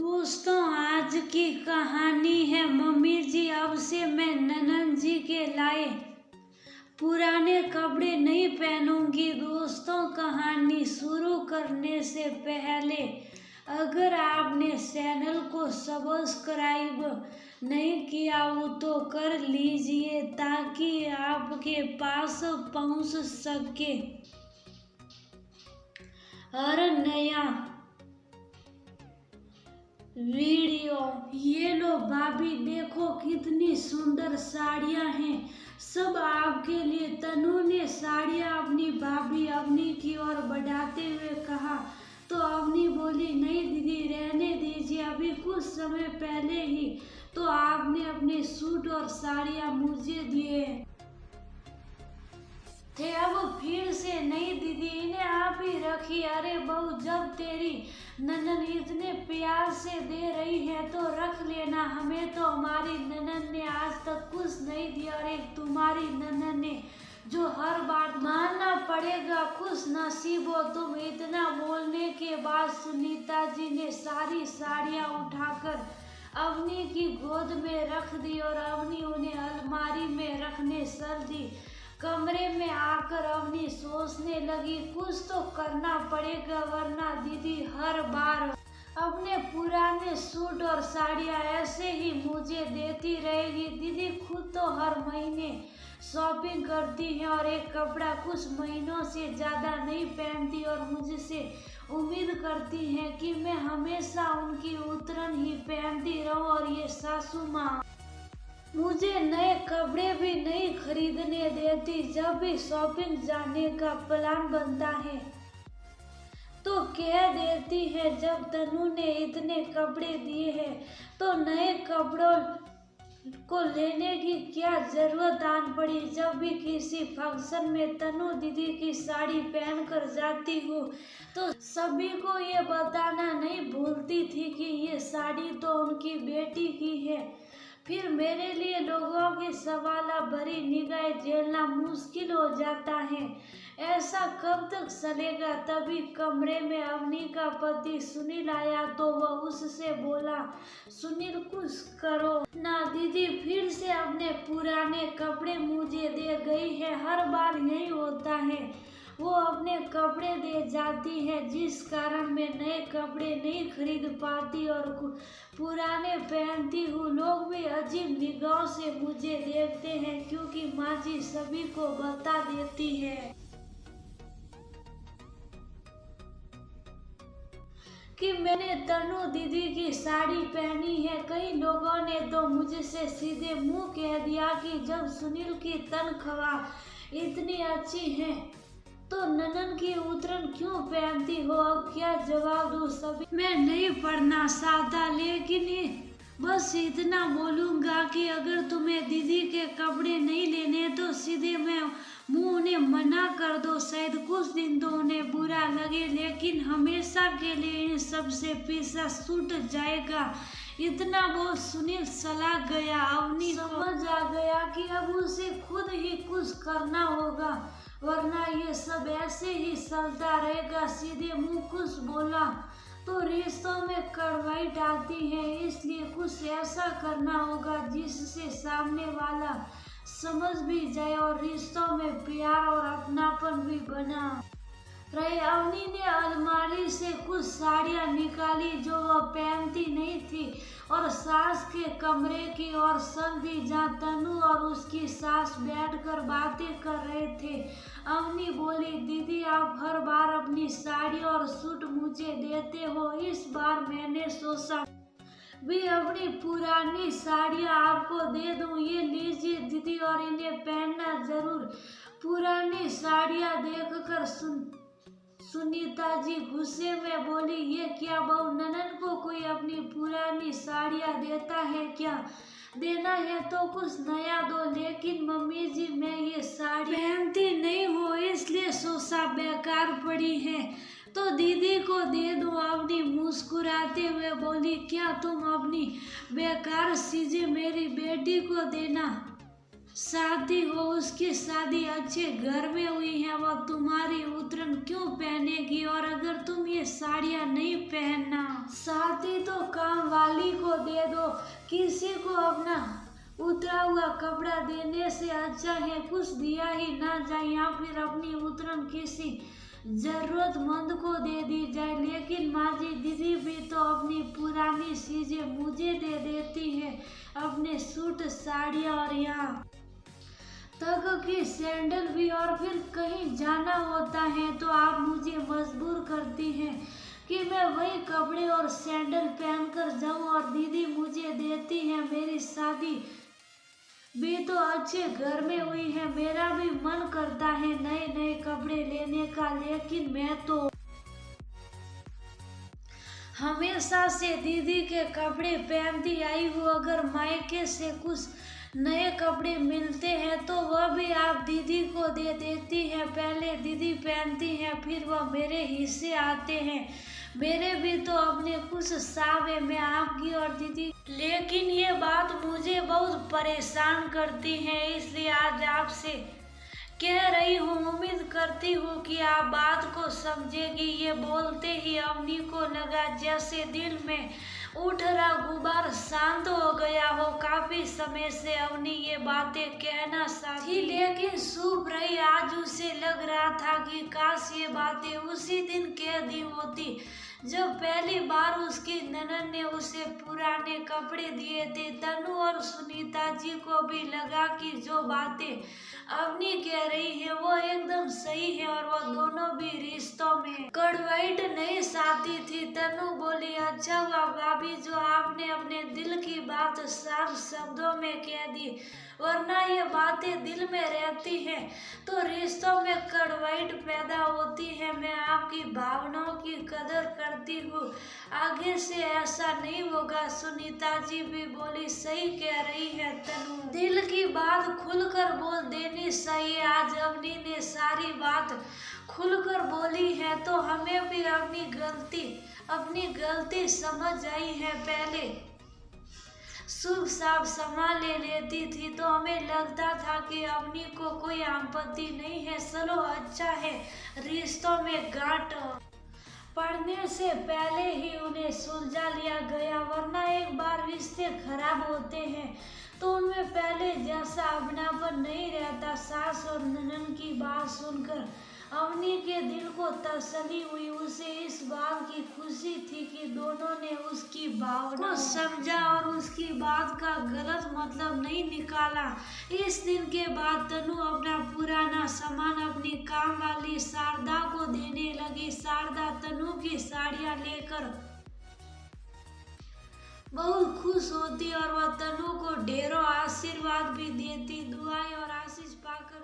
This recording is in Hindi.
दोस्तों, आज की कहानी है मम्मी जी अब से मैं ननन जी के लाए पुराने कपड़े नहीं पहनूंगी। दोस्तों, कहानी शुरू करने से पहले अगर आपने चैनल को सब्सक्राइब नहीं किया हो तो कर लीजिए ताकि आपके पास पहुंच सके हर नया वीडियो। ये लो भाभी, देखो कितनी सुंदर साड़ियां हैं, सब आपके लिए। तनु ने साड़ियां अपनी भाभी अवनी की ओर बढ़ाते हुए कहा तो अवनी बोली, नहीं दीदी, रहने दीजिए, अभी कुछ समय पहले ही तो आपने अपने सूट और साड़ियां मुझे दिए थे, अब फिर से नहीं दीदी, इन्हें आप ही रखी। अरे बहू, जब तेरी ननन इतने प्यार से दे रही है तो रख लेना, हमें तो हमारी ननन ने आज तक कुछ नहीं दिया। अरे तुम्हारी ननन ने जो हर बार मानना पड़ेगा, खुश नसीब हो तुम। इतना बोलने के बाद सुनीता जी ने सारी साड़ियां उठाकर अवनी की गोद में रख दी और अवनी उन्हें अलमारी में रखने चल दी। कमरे में आकर अवनी सोचने लगी, कुछ तो करना पड़ेगा वरना दीदी हर बार अपने पुराने सूट और साड़ियाँ ऐसे ही मुझे देती रहेगी। दीदी खुद तो हर महीने शॉपिंग करती है और एक कपड़ा कुछ महीनों से ज़्यादा नहीं पहनती और मुझसे उम्मीद करती है कि मैं हमेशा उनकी उतरन ही पहनती रहूं। और ये सासू माँ मुझे नए कपड़े भी नहीं खरीदने देती। जब भी शॉपिंग जाने का प्लान बनता है तो कह देती है, जब तनु ने इतने कपड़े दिए हैं तो नए कपड़ों को लेने की क्या जरूरत आन पड़ी। जब भी किसी फंक्शन में तनु दीदी की साड़ी पहनकर जाती हूँ तो सभी को ये बताना नहीं भूलती थी कि ये साड़ी तो उनकी बेटी की है। फिर मेरे लिए लोगों की सवाल भरी निगाहें झेलना मुश्किल हो जाता है। ऐसा कब तक चलेगा। तभी कमरे में अवनी का पति सुनील आया तो वह उससे बोला, सुनील कुछ करो ना, दीदी फिर से अपने पुराने कपड़े मुझे दे गई है। हर बार यही होता है, वो अपने कपड़े दे जाती है जिस कारण मैं नए कपड़े नहीं खरीद पाती और पुराने पहनती हूँ। लोग भी अजीब निगाहों से मुझे देखते हैं क्योंकि माँ जी सभी को बता देती है कि मैंने तनु दीदी की साड़ी पहनी है। कई लोगों ने तो मुझसे सीधे मुंह कह दिया कि जब सुनील की तनख्वाह इतनी अच्छी है तो ननन की उतरन क्यों पहनती हो। अब क्या जवाब दूं। सभी मैं नहीं पढ़ना चाहता, लेकिन बस इतना बोलूंगा कि अगर तुम्हें दीदी के कपड़े नहीं लेने तो सीधे मैं मुंह उन्हें मना कर दो। शायद कुछ दिन तो उन्हें बुरा लगे, लेकिन हमेशा के लिए इन सबसे पीछा छूट जाएगा। इतना वो सुनील चला गया। अवनी समझ आ गया कि अब उसे खुद ही कुछ करना होगा वरना ये सब ऐसे ही चलता रहेगा। सीधे मुंह कुछ बोला तो रिश्तों में कड़वाहट आती है, इसलिए कुछ ऐसा करना होगा जिससे सामने वाला समझ भी जाए और रिश्तों में प्यार और अपनापन भी बना रहे। अवनी ने अलमारी से कुछ साड़ियां निकाली जो वह पहनती नहीं थी और सास के कमरे की ओर चल दी जहाँ तनु और उसकी सास बैठकर बातें कर रहे थे। अवनी बोली, दीदी आप हर बार अपनी साड़ी और सूट मुझे देते हो, इस बार मैंने सोचा भी अपनी पुरानी साड़ियाँ आपको दे दूं। ये लीजिए दीदी और इन्हें पहनना जरूर। पुरानी साड़ियाँ देखकर सुनीता जी गुस्से में बोली, ये क्या बहू, ननन को कोई अपनी पुरानी साड़ियाँ देता है क्या। देना है तो कुछ नया दो। लेकिन मम्मी जी मैं ये साड़ी पहनती नहीं हूँ इसलिए सोचा बेकार पड़ी है तो दीदी को दे दो। अवनी मुस्कुराते हुए बोली, क्या तुम अपनी बेकार चीजें मेरी बेटी को देना शादी हो, उसकी शादी अच्छे घर में हुई है, वह तुम्हारी उतरन क्यों पहनेगी? और अगर तुम ये साड़ियाँ नहीं पहनना चाहती तो काम वाली को दे दो। किसी को अपना उतरा हुआ कपड़ा देने से अच्छा है कुछ दिया ही ना जाए, या फिर अपनी उतरन किसी जरूरतमंद को दे दी जाए। लेकिन माँ जी, दीदी भी तो अपनी पुरानी चीजें मुझे दे देती है, अपने सूट, साड़ियाँ और यहाँ तक कि सैंडल भी। और फिर कहीं जाना होता है तो आप मुझे मजबूर करती हैं कि मैं वही कपड़े और सैंडल पहनकर जाऊं, और दीदी मुझे देती है। मेरी शादी भी तो अच्छे घर में हुई है, मेरा भी मन करता है नए नए कपड़े लेने का, लेकिन मैं तो हमेशा से दीदी के कपड़े पहनती आई हूँ। अगर मायके से कुछ नए कपड़े मिलते हैं तो वह भी आप दीदी को दे देती हैं। पहले दीदी पहनती हैं, फिर वह मेरे हिस्से आते हैं। मेरे भी तो अपने कुछ साव है, मैं आपकी और दीदी। लेकिन ये बात मुझे बहुत परेशान करती है, इसलिए आज आपसे कह रही हूँ। उम्मीद करती हूँ कि आप बात को समझेगी। ये बोलते ही अवनी को लगा जैसे दिल में उठ रहा गुबार शांत हो गया हो। काफी समय से अवनी ये बातें कहना चाहती, लेकिन चुप रही। आज उसे लग रहा था कि काश ये बातें उसी दिन कह दी होती जब पहली बार उसकी ननद ने उसे पुराने कपड़े दिए थे। तनु और सुनीता जी को भी लगा कि जो बातें अवनी कह रही है वो एकदम सही है, और वह दोनों भी रिश्तों में कड़वाहट नहीं चाहती थी। तनु बोली, अच्छा हुआ भाभी जो आपने अपने दिल की बात साफ शब्दों में कह दी, वरना ये बातें दिल में रहती हैं तो रिश्तों में कड़वाहट पैदा होती है। मैं आपकी भावनाओं की कदर करती हूँ, आगे से ऐसा नहीं होगा। सुनीता जी भी बोली, सही कह रही है तनु, दिल की बात खुलकर बोल देनी चाहिए। आज अवनी ने सारी बात खुलकर बोली है तो हमें भी अपनी गलती समझ आई है। पहले शुभ साफ संभाल ले लेती थी तो हमें लगता था कि अवनी को कोई आपत्ति नहीं है, चलो अच्छा है, रिश्तों में गांठ पड़ने से पहले ही उन्हें सुलझा लिया गया, वरना एक बार रिश्ते खराब होते हैं तो उनमें पहले जैसा अपनापन नहीं रहता। सास और ननद की बात सुनकर अवनी के दिल को तसल्ली हुई। उसे इस बात की खुशी थी कि दोनों ने उसकी भावना को समझा और उसकी बात का गलत मतलब नहीं निकाला। इस दिन के बाद तनु अपना पुराना सामान अपनी काम वाली शारदा को देने लगी। शारदा तनु की साड़ियाँ लेकर बहुत खुश होती और वह तनु को ढेरों आशीर्वाद भी देती। दुआएं और आशीष पाकर